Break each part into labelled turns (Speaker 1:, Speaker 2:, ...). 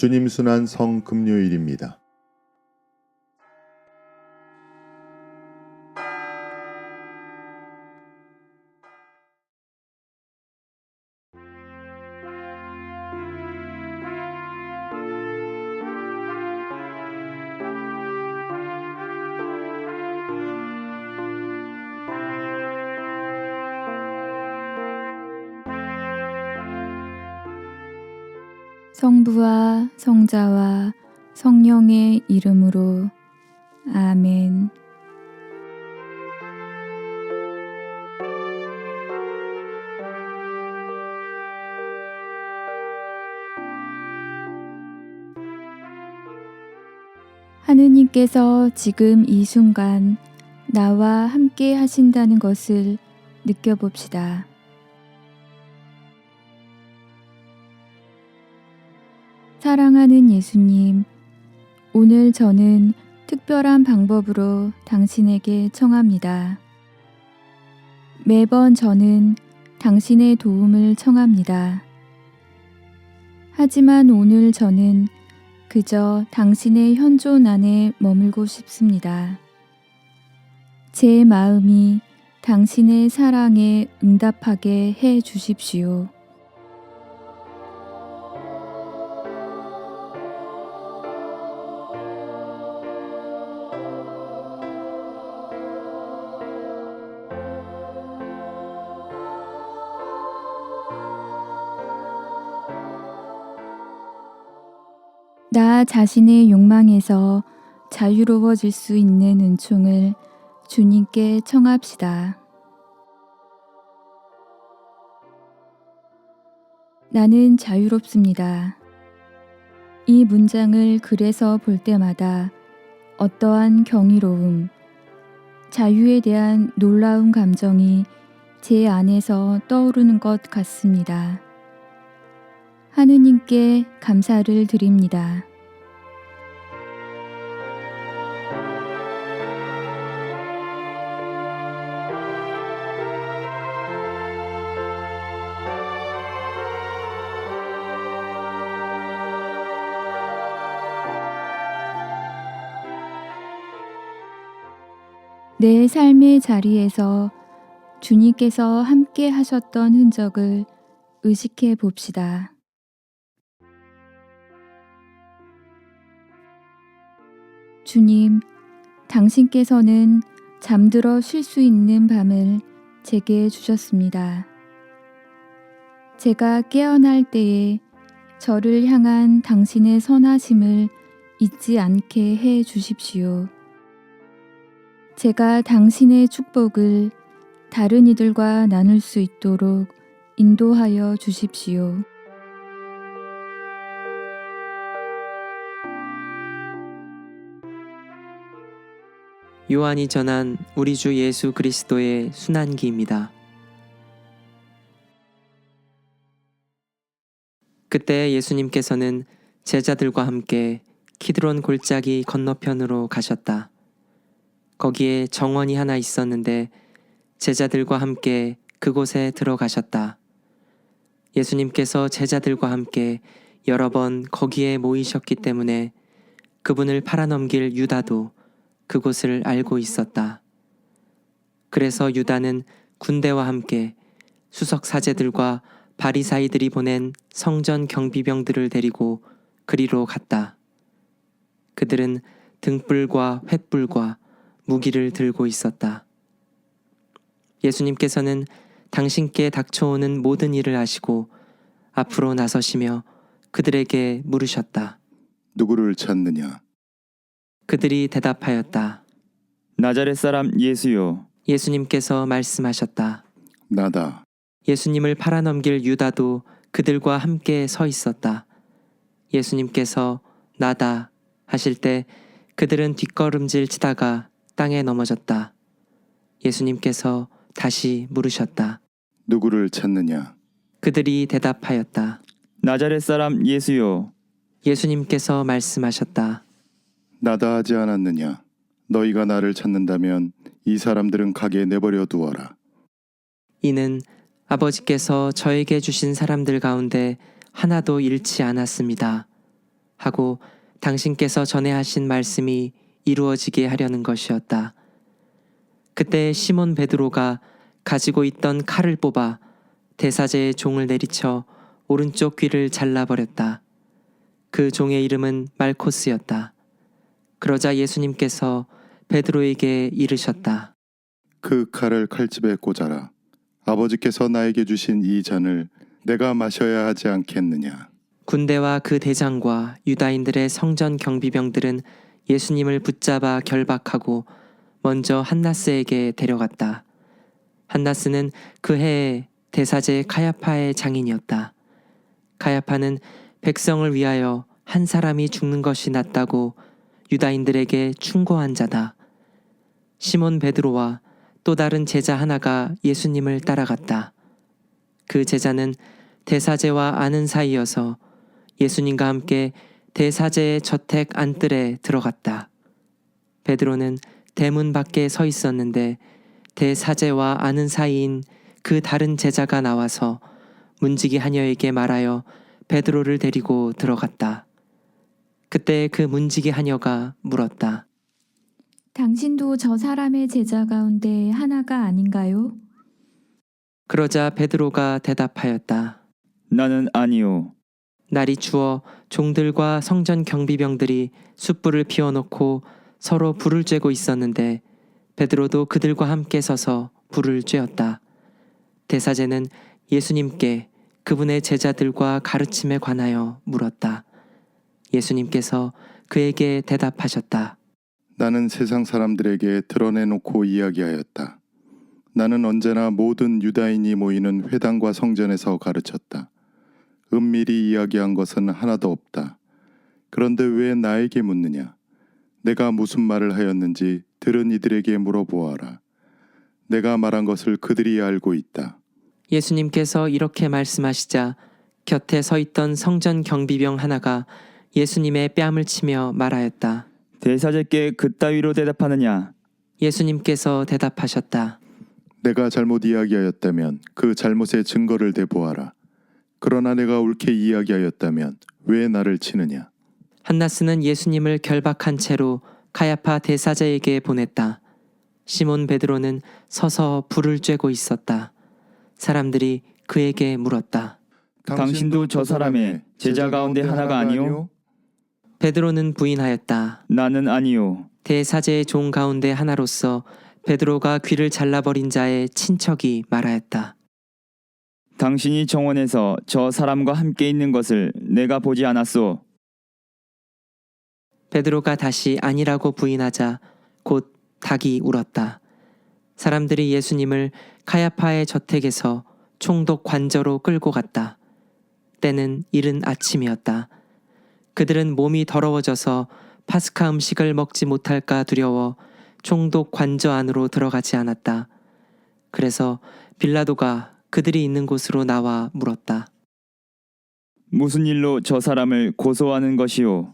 Speaker 1: 주님 순환 성 금요일입니다.
Speaker 2: 성부와 성자와 성령의 이름으로 아멘. 하느님께서 지금 이 순간 나와 함께 하신다는 것을 느껴봅시다. 사랑하는 예수님, 오늘 저는 특별한 방법으로 당신에게 청합니다. 매번 저는 당신의 도움을 청합니다. 하지만 오늘 저는 그저 당신의 현존 안에 머물고 싶습니다. 제 마음이 당신의 사랑에 응답하게 해 주십시오. 나 자신의 욕망에서 자유로워질 수 있는 은총을 주님께 청합시다. 나는 자유롭습니다. 이 문장을 글에서 볼 때마다 어떠한 경이로움, 자유에 대한 놀라운 감정이 제 안에서 떠오르는 것 같습니다. 하느님께 감사를 드립니다. 내 삶의 자리에서 주님께서 함께 하셨던 흔적을 의식해 봅시다. 주님, 당신께서는 잠들어 쉴 수 있는 밤을 제게 주셨습니다. 제가 깨어날 때에 저를 향한 당신의 선하심을 잊지 않게 해 주십시오. 제가 당신의 축복을 다른 이들과 나눌 수 있도록 인도하여 주십시오.
Speaker 3: 요한이 전한 우리 주 예수 그리스도의 순환기입니다. 그때 예수님께서는 제자들과 함께 키드론 골짜기 건너편으로 가셨다. 거기에 정원이 하나 있었는데 제자들과 함께 그곳에 들어가셨다. 예수님께서 제자들과 함께 여러 번 거기에 모이셨기 때문에 그분을 팔아넘길 유다도 그곳을 알고 있었다. 그래서 유다는 군대와 함께 수석 사제들과 바리사이들이 보낸 성전 경비병들을 데리고 그리로 갔다. 그들은 등불과 횃불과 무기를 들고 있었다. 예수님께서는 당신께 닥쳐오는 모든 일을 아시고 앞으로 나서시며 그들에게 물으셨다.
Speaker 1: 누구를 찾느냐?
Speaker 3: 그들이 대답하였다.
Speaker 4: 나자렛 사람 예수요.
Speaker 3: 예수님께서 말씀하셨다.
Speaker 1: 나다.
Speaker 3: 예수님을 팔아넘길 유다도 그들과 함께 서 있었다. 예수님께서 나다 하실 때 그들은 뒷걸음질 치다가 땅에 넘어졌다. 예수님께서 다시 물으셨다.
Speaker 1: 누구를 찾느냐?
Speaker 3: 그들이 대답하였다.
Speaker 4: 나자렛 사람 예수요.
Speaker 3: 예수님께서 말씀하셨다.
Speaker 1: 나다 하지 않았느냐? 너희가 나를 찾는다면 이 사람들은 가게 내버려 두어라.
Speaker 3: 이는 아버지께서 저에게 주신 사람들 가운데 하나도 잃지 않았습니다. 하고 당신께서 전에 하신 말씀이 이루어지게 하려는 것이었다. 그때 시몬 베드로가 가지고 있던 칼을 뽑아 대사제의 종을 내리쳐 오른쪽 귀를 잘라버렸다. 그 종의 이름은 말코스였다. 그러자 예수님께서 베드로에게 이르셨다.
Speaker 1: 그 칼을 칼집에 꽂아라. 아버지께서 나에게 주신 이 잔을 내가 마셔야 하지 않겠느냐.
Speaker 3: 군대와 그 대장과 유다인들의 성전 경비병들은 예수님을 붙잡아 결박하고 먼저 한나스에게 데려갔다. 한나스는 그 해에 대사제 카야파의 장인이었다. 카야파는 백성을 위하여 한 사람이 죽는 것이 낫다고 유다인들에게 충고한 자다. 시몬 베드로와 또 다른 제자 하나가 예수님을 따라갔다. 그 제자는 대사제와 아는 사이여서 예수님과 함께 대사제의 저택 안뜰에 들어갔다. 베드로는 대문 밖에 서 있었는데 대사제와 아는 사이인 그 다른 제자가 나와서 문지기 하녀에게 말하여 베드로를 데리고 들어갔다. 그때 그 문지기 하녀가 물었다.
Speaker 2: 당신도 저 사람의 제자 가운데 하나가 아닌가요?
Speaker 3: 그러자 베드로가 대답하였다.
Speaker 4: 나는 아니요.
Speaker 3: 날이 추워 종들과 성전 경비병들이 숯불을 피워놓고 서로 불을 쬐고 있었는데 베드로도 그들과 함께 서서 불을 쬐었다. 대사제는 예수님께 그분의 제자들과 가르침에 관하여 물었다. 예수님께서 그에게 대답하셨다.
Speaker 1: 나는 세상 사람들에게 드러내놓고 이야기하였다. 나는 언제나 모든 유다인이 모이는 회당과 성전에서 가르쳤다. 은밀히 이야기한 것은 하나도 없다. 그런데 왜 나에게 묻느냐? 내가 무슨 말을 하였는지 들은 이들에게 물어보아라. 내가 말한 것을 그들이 알고 있다.
Speaker 3: 예수님께서 이렇게 말씀하시자 곁에 서 있던 성전 경비병 하나가 예수님의 뺨을 치며 말하였다.
Speaker 4: 대사제께 그따위로 대답하느냐?
Speaker 3: 예수님께서 대답하셨다.
Speaker 1: 내가 잘못 이야기하였다면 그 잘못의 증거를 대보아라. 그러나 내가 옳게 이야기하였다면 왜 나를 치느냐?
Speaker 3: 한나스는 예수님을 결박한 채로 카야파 대사제에게 보냈다. 시몬 베드로는 서서 불을 쬐고 있었다. 사람들이 그에게 물었다.
Speaker 4: 당신도 저 사람의 제자 가운데 하나가 아니요?
Speaker 3: 베드로는 부인하였다.
Speaker 4: 나는 아니요.
Speaker 3: 대사제의 종 가운데 하나로서 베드로가 귀를 잘라버린 자의 친척이 말하였다.
Speaker 4: 당신이 정원에서 저 사람과 함께 있는 것을 내가 보지 않았소.
Speaker 3: 베드로가 다시 아니라고 부인하자 곧 닭이 울었다. 사람들이 예수님을 카야파의 저택에서 총독 관저로 끌고 갔다. 때는 이른 아침이었다. 그들은 몸이 더러워져서 파스카 음식을 먹지 못할까 두려워 총독 관저 안으로 들어가지 않았다. 그래서 빌라도가 그들이 있는 곳으로 나와 물었다.
Speaker 4: 무슨 일로 저 사람을 고소하는 것이오?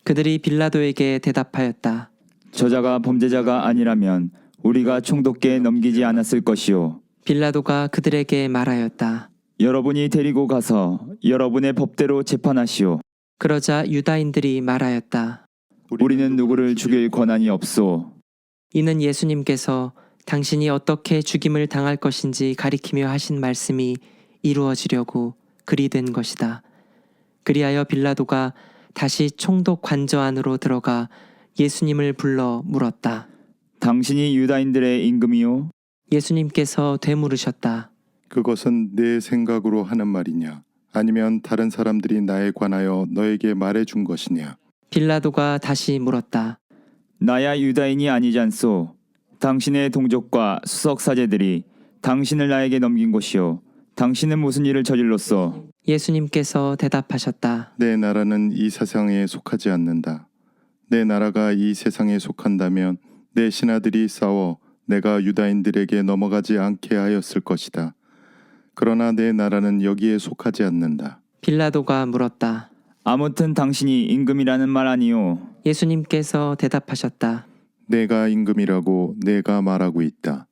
Speaker 3: 그들이 빌라도에게 대답하였다.
Speaker 4: 저자가 범죄자가 아니라면 우리가 총독께 넘기지 않았을 것이오.
Speaker 3: 빌라도가 그들에게 말하였다.
Speaker 4: 여러분이 데리고 가서 여러분의 법대로 재판하시오.
Speaker 3: 그러자 유다인들이 말하였다.
Speaker 4: 우리는 누구를 죽일 권한이 없소.
Speaker 3: 이는 예수님께서 당신이 어떻게 죽임을 당할 것인지 가리키며 하신 말씀이 이루어지려고 그리 된 것이다. 그리하여 빌라도가 다시 총독 관저 안으로 들어가 예수님을 불러 물었다.
Speaker 4: 당신이 유다인들의 임금이요?
Speaker 3: 예수님께서 되물으셨다.
Speaker 1: 그것은 내 생각으로 하는 말이냐? 아니면 다른 사람들이 나에 관하여 너에게 말해준 것이냐?
Speaker 3: 빌라도가 다시 물었다.
Speaker 4: 나야 유다인이 아니잖소. 당신의 동족과 수석사제들이 당신을 나에게 넘긴 것이요. 당신은 무슨 일을 저질렀소?
Speaker 3: 예수님께서 대답하셨다.
Speaker 1: 내 나라는 이 세상에 속하지 않는다. 내 나라가 이 세상에 속한다면 내 신하들이 싸워 내가 유다인들에게 넘어가지 않게 하였을 것이다. 그러나 내 나라는 여기에 속하지 않는다.
Speaker 3: 빌라도가 물었다.
Speaker 4: 아무튼 당신이 임금이라는 말 아니오.
Speaker 3: 예수님께서 대답하셨다.
Speaker 1: 내가 임금이라고 내가 말하고 있다.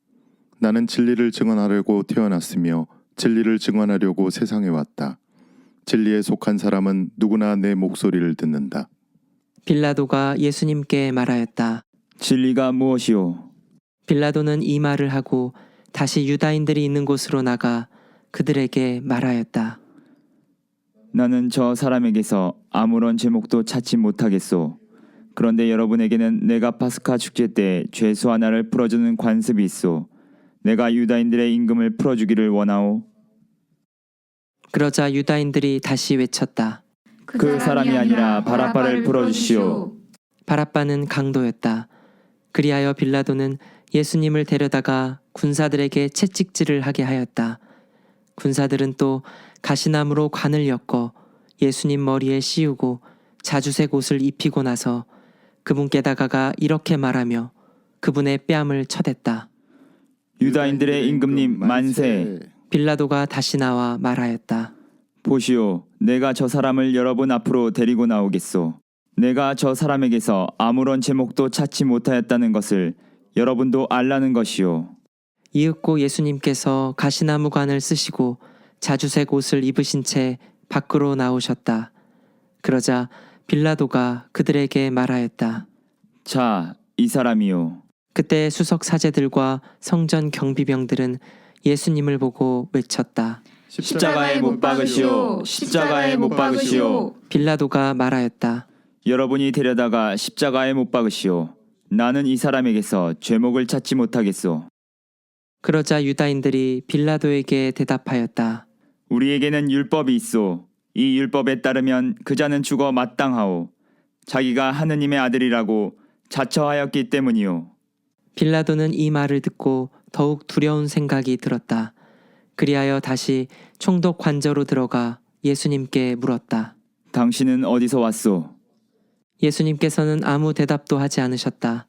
Speaker 1: 나는 진리를 증언하려고 태어났으며 진리를 증언하려고 세상에 왔다. 진리에 속한 사람은 누구나 내 목소리를 듣는다.
Speaker 3: 빌라도가 예수님께 말하였다.
Speaker 4: 진리가 무엇이오?
Speaker 3: 빌라도는 이 말을 하고 다시 유다인들이 있는 곳으로 나가 그들에게 말하였다.
Speaker 4: 나는 저 사람에게서 아무런 제목도 찾지 못하겠소. 그런데 여러분에게는 내가 파스카 축제 때 죄수 하나를 풀어주는 관습이 있소. 내가 유다인들의 임금을 풀어주기를 원하오.
Speaker 3: 그러자 유다인들이 다시 외쳤다.
Speaker 4: 그 사람이 아니라 바라바를 풀어주시오.
Speaker 3: 바라바는 강도였다. 그리하여 빌라도는 예수님을 데려다가 군사들에게 채찍질을 하게 하였다. 군사들은 또 가시나무로 관을 엮어 예수님 머리에 씌우고 자주색 옷을 입히고 나서 그분께 다가가 이렇게 말하며 그분의 뺨을 쳐댔다.
Speaker 4: 유다인들의 임금님 만세.
Speaker 3: 빌라도가 다시 나와 말하였다.
Speaker 4: 보시오, 내가 저 사람을 여러분 앞으로 데리고 나오겠소. 내가 저 사람에게서 아무런 제목도 찾지 못하였다는 것을 여러분도 알라는 것이오.
Speaker 3: 이윽고 예수님께서 가시나무 관을 쓰시고 자주색 옷을 입으신 채 밖으로 나오셨다. 그러자 빌라도가 그들에게 말하였다.
Speaker 4: 자, 이 사람이요.
Speaker 3: 그때 수석 사제들과 성전 경비병들은 예수님을 보고 외쳤다.
Speaker 4: 십자가에 못 박으시오. 십자가에 못 박으시오.
Speaker 3: 빌라도가 말하였다.
Speaker 4: 여러분이 데려다가 십자가에 못 박으시오. 나는 이 사람에게서 죄목을 찾지 못하겠소.
Speaker 3: 그러자 유다인들이 빌라도에게 대답하였다.
Speaker 4: 우리에게는 율법이 있소. 이 율법에 따르면 그 자는 죽어 마땅하오. 자기가 하느님의 아들이라고 자처하였기 때문이오.
Speaker 3: 빌라도는 이 말을 듣고 더욱 두려운 생각이 들었다. 그리하여 다시 총독 관저로 들어가 예수님께 물었다.
Speaker 4: 당신은 어디서 왔소?
Speaker 3: 예수님께서는 아무 대답도 하지 않으셨다.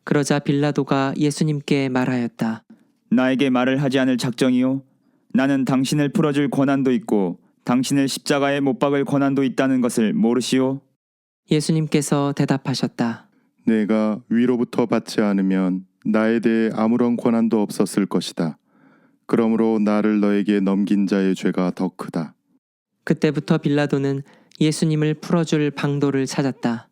Speaker 3: 그러자 빌라도가 예수님께 말하였다.
Speaker 4: 나에게 말을 하지 않을 작정이요? 나는 당신을 풀어줄 권한도 있고 당신을 십자가에 못 박을 권한도 있다는 것을 모르시오?
Speaker 3: 예수님께서 대답하셨다.
Speaker 1: 내가 위로부터 받지 않으면 나에 대해 아무런 권한도 없었을 것이다. 그러므로 나를 너에게 넘긴 자의 죄가 더 크다.
Speaker 3: 그때부터 빌라도는 예수님을 풀어줄 방도를 찾았다.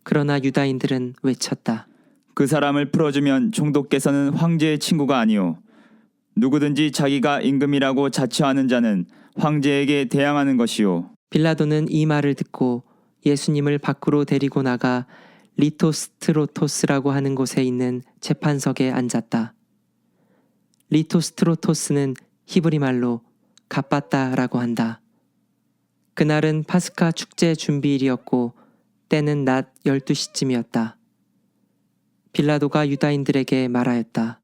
Speaker 3: 그러나 유다인들은 외쳤다.
Speaker 4: 그 사람을 풀어주면 총독께서는 황제의 친구가 아니오. 누구든지 자기가 임금이라고 자처하는 자는 황제에게 대항하는 것이오.
Speaker 3: 빌라도는 이 말을 듣고 예수님을 밖으로 데리고 나가 리토스트로토스라고 하는 곳에 있는 재판석에 앉았다. 리토스트로토스는 히브리 말로 갑바다라고 한다. 그날은 파스카 축제 준비일이었고 때는 낮 12시쯤이었다. 빌라도가 유다인들에게 말하였다.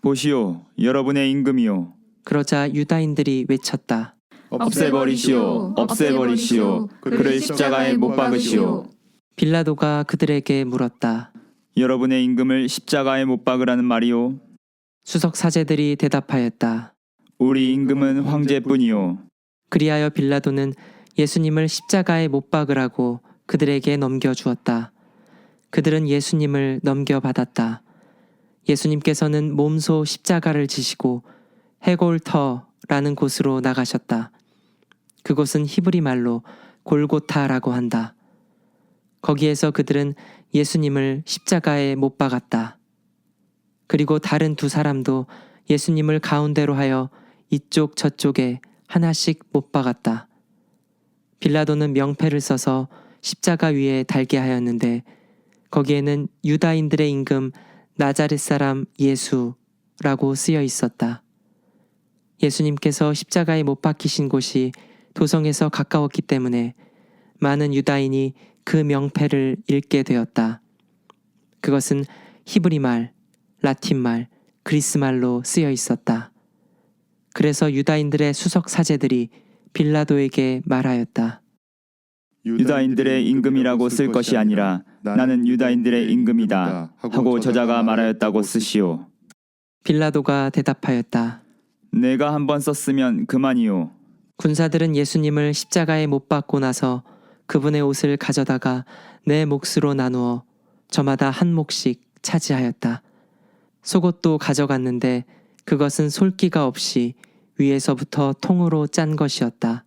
Speaker 4: 보시오, 여러분의 임금이오.
Speaker 3: 그러자 유다인들이 외쳤다.
Speaker 4: 없애버리시오, 없애버리시오. 그를 십자가에 못 박으시오.
Speaker 3: 빌라도가 그들에게 물었다.
Speaker 4: 여러분의 임금을 십자가에 못 박으라는 말이오.
Speaker 3: 수석 사제들이 대답하였다.
Speaker 4: 우리 임금은 황제뿐이오.
Speaker 3: 그리하여 빌라도는 예수님을 십자가에 못 박으라고 그들에게 넘겨주었다. 그들은 예수님을 넘겨받았다. 예수님께서는 몸소 십자가를 지시고 헤골터라는 곳으로 나가셨다. 그곳은 히브리 말로 골고타라고 한다. 거기에서 그들은 예수님을 십자가에 못 박았다. 그리고 다른 두 사람도 예수님을 가운데로 하여 이쪽 저쪽에 하나씩 못 박았다. 빌라도는 명패를 써서 십자가 위에 달게 하였는데 거기에는 유다인들의 임금 나자렛 사람 예수라고 쓰여 있었다. 예수님께서 십자가에 못 박히신 곳이 도성에서 가까웠기 때문에 많은 유다인이 그 명패를 읽게 되었다. 그것은 히브리 말, 라틴 말, 그리스 말로 쓰여 있었다. 그래서 유다인들의 수석 사제들이 빌라도에게 말하였다.
Speaker 4: 유다인들의 임금이라고 쓸 것이 아니라 나는 유다인들의 임금이다 하고 저자가 말하였다고 쓰시오.
Speaker 3: 빌라도가 대답하였다.
Speaker 4: 내가 한번 썼으면 그만이오.
Speaker 3: 군사들은 예수님을 십자가에 못 박고 나서 그분의 옷을 가져다가 네 몫으로 나누어 저마다 한 몫씩 차지하였다. 속옷도 가져갔는데 그것은 솔기가 없이 위에서부터 통으로 짠 것이었다.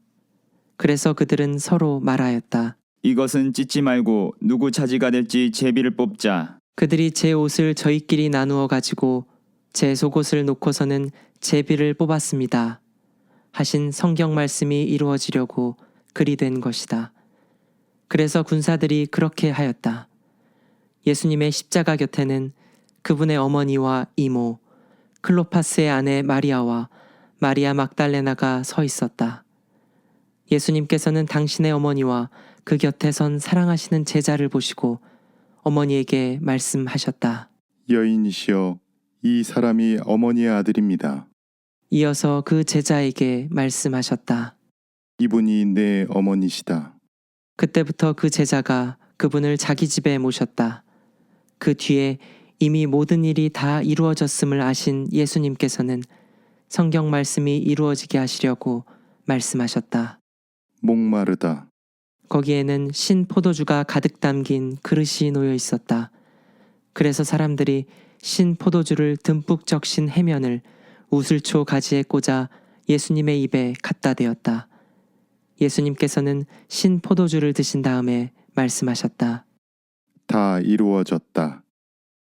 Speaker 3: 그래서 그들은 서로 말하였다.
Speaker 4: 이것은 찢지 말고 누구 차지가 될지 제비를 뽑자.
Speaker 3: 그들이 제 옷을 저희끼리 나누어 가지고 제 속옷을 놓고서는 제비를 뽑았습니다. 하신 성경 말씀이 이루어지려고 그리 된 것이다. 그래서 군사들이 그렇게 하였다. 예수님의 십자가 곁에는 그분의 어머니와 이모, 클로파스의 아내 마리아와 마리아 막달레나가 서 있었다. 예수님께서는 당신의 어머니와 그 곁에 선 사랑하시는 제자를 보시고 어머니에게 말씀하셨다.
Speaker 1: 여인이시여, 이 사람이 어머니의 아들입니다.
Speaker 3: 이어서 그 제자에게 말씀하셨다.
Speaker 1: 이분이 내 어머니시다.
Speaker 3: 그때부터 그 제자가 그분을 자기 집에 모셨다. 그 뒤에 이미 모든 일이 다 이루어졌음을 아신 예수님께서는 성경 말씀이 이루어지게 하시려고 말씀하셨다.
Speaker 1: 목마르다.
Speaker 3: 거기에는 신 포도주가 가득 담긴 그릇이 놓여 있었다. 그래서 사람들이 신 포도주를 듬뿍 적신 해면을 우슬초 가지에 꽂아 예수님의 입에 갖다 대었다. 예수님께서는 신 포도주를 드신 다음에 말씀하셨다.
Speaker 1: 다 이루어졌다.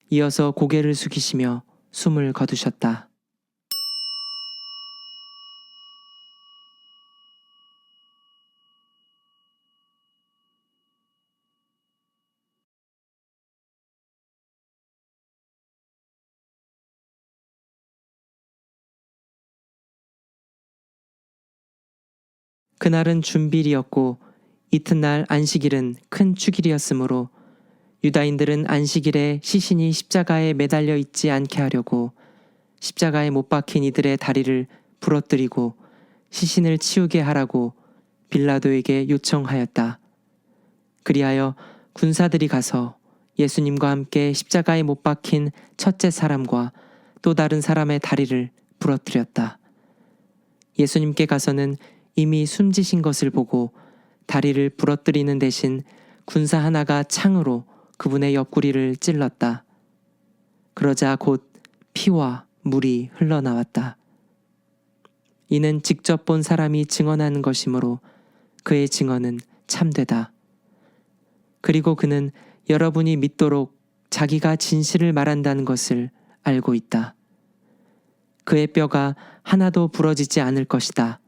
Speaker 3: 이어서 고개를 숙이시며 숨을 거두셨다. 그날은 준비일이었고 이튿날 안식일은 큰 축일이었으므로 유다인들은 안식일에 시신이 십자가에 매달려 있지 않게 하려고 십자가에 못 박힌 이들의 다리를 부러뜨리고 시신을 치우게 하라고 빌라도에게 요청하였다. 그리하여 군사들이 가서 예수님과 함께 십자가에 못 박힌 첫째 사람과 또 다른 사람의 다리를 부러뜨렸다. 예수님께 가서는 이미 숨지신 것을 보고 다리를 부러뜨리는 대신 군사 하나가 창으로 그분의 옆구리를 찔렀다. 그러자 곧 피와 물이 흘러나왔다. 이는 직접 본 사람이 증언하는 것이므로 그의 증언은 참되다. 그리고 그는 여러분이 믿도록 자기가 진실을 말한다는 것을 알고 있다. 그의 뼈가 하나도 부러지지 않을 것이다.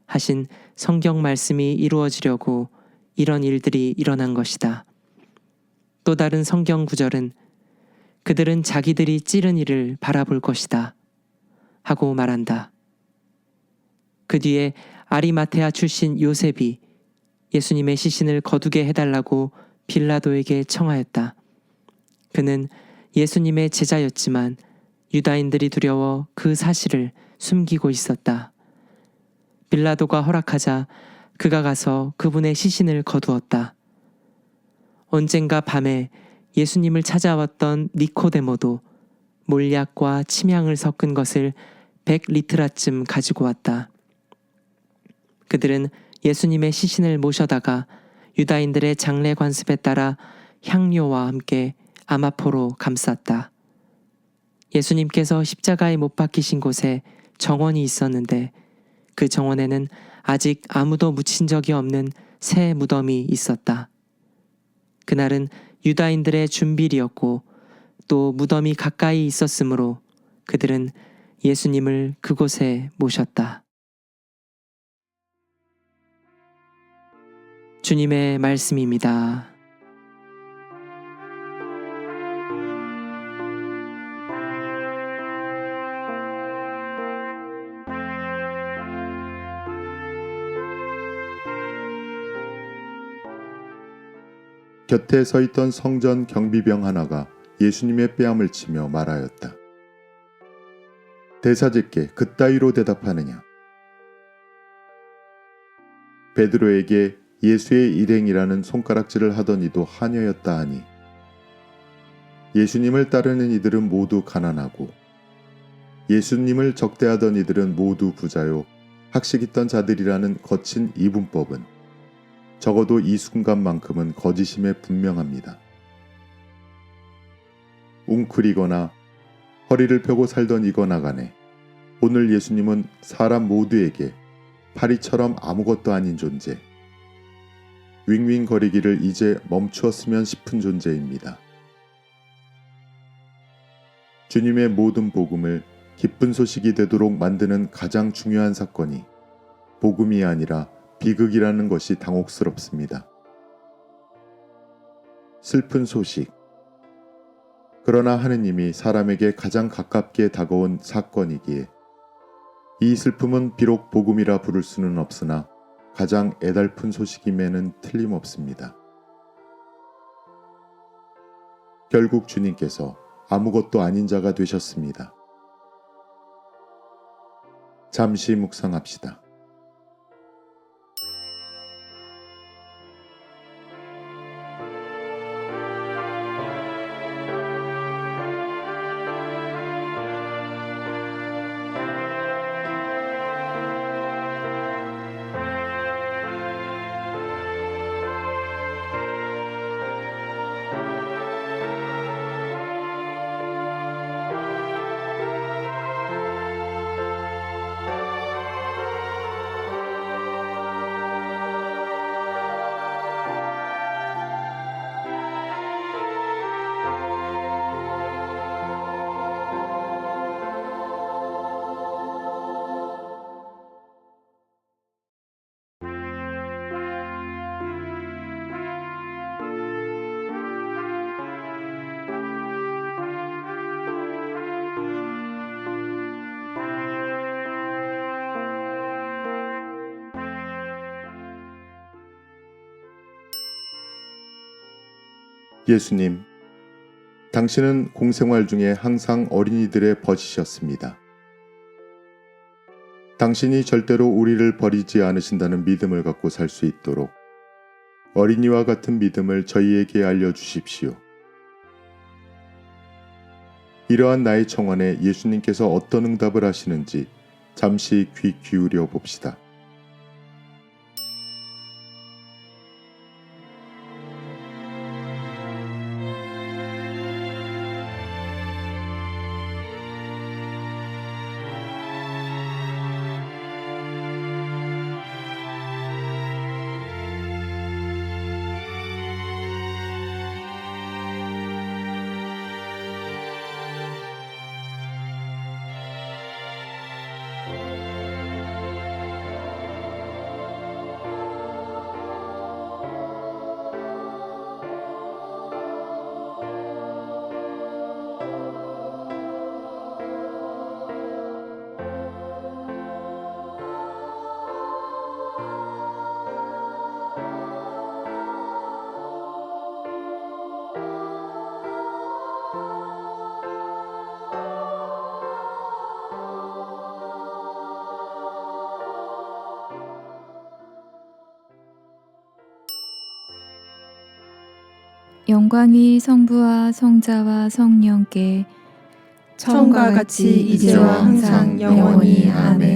Speaker 3: 하신 성경 말씀이 이루어지려고 이런 일들이 일어난 것이다. 또 다른 성경 구절은 그들은 자기들이 찌른 이를 바라볼 것이다. 하고 말한다. 그 뒤에 아리마테아 출신 요셉이 예수님의 시신을 거두게 해달라고 빌라도에게 청하였다. 그는 예수님의 제자였지만 유다인들이 두려워 그 사실을 숨기고 있었다. 빌라도가 허락하자 그가 가서 그분의 시신을 거두었다. 언젠가 밤에 예수님을 찾아왔던 니코데모도 몰약과 침향을 섞은 것을 100리트라쯤 가지고 왔다. 그들은 예수님의 시신을 모셔다가 유다인들의 장례 관습에 따라 향료와 함께 아마포로 감쌌다. 예수님께서 십자가에 못 박히신 곳에 정원이 있었는데 그 정원에는 아직 아무도 묻힌 적이 없는 새 무덤이 있었다. 그날은 유다인들의 준비일이었고 또 무덤이 가까이 있었으므로 그들은 예수님을 그곳에 모셨다. 주님의 말씀입니다.
Speaker 1: 곁에 서 있던 성전 경비병 하나가 예수님의 뺨을 치며 말하였다. 대사제께 그따위로 대답하느냐? 베드로에게 예수의 일행이라는 손가락질을 하던 이도 하녀였다 하니 예수님을 따르는 이들은 모두 가난하고 예수님을 적대하던 이들은 모두 부자요 학식 있던 자들이라는 거친 이분법은 적어도 이 순간만큼은 거짓임에 분명합니다. 웅크리거나 허리를 펴고 살던 이거나간에 오늘 예수님은 사람 모두에게 파리처럼 아무것도 아닌 존재, 윙윙거리기를 이제 멈추었으면 싶은 존재입니다. 주님의 모든 복음을 기쁜 소식이 되도록 만드는 가장 중요한 사건이 복음이 아니라 비극이라는 것이 당혹스럽습니다. 슬픈 소식. 그러나 하느님이 사람에게 가장 가깝게 다가온 사건이기에 이 슬픔은 비록 복음이라 부를 수는 없으나 가장 애달픈 소식임에는 틀림없습니다. 결국 주님께서 아무것도 아닌 자가 되셨습니다. 잠시 묵상합시다. 예수님, 당신은 공생활 중에 항상 어린이들의 벗이셨습니다. 당신이 절대로 우리를 버리지 않으신다는 믿음을 갖고 살 수 있도록 어린이와 같은 믿음을 저희에게 알려주십시오. 이러한 나의 청원에 예수님께서 어떤 응답을 하시는지 잠시 귀 기울여 봅시다.
Speaker 2: 영광이 성부와 성자와 성령께
Speaker 5: 처음과 같이 이제와 항상 영원히 아멘.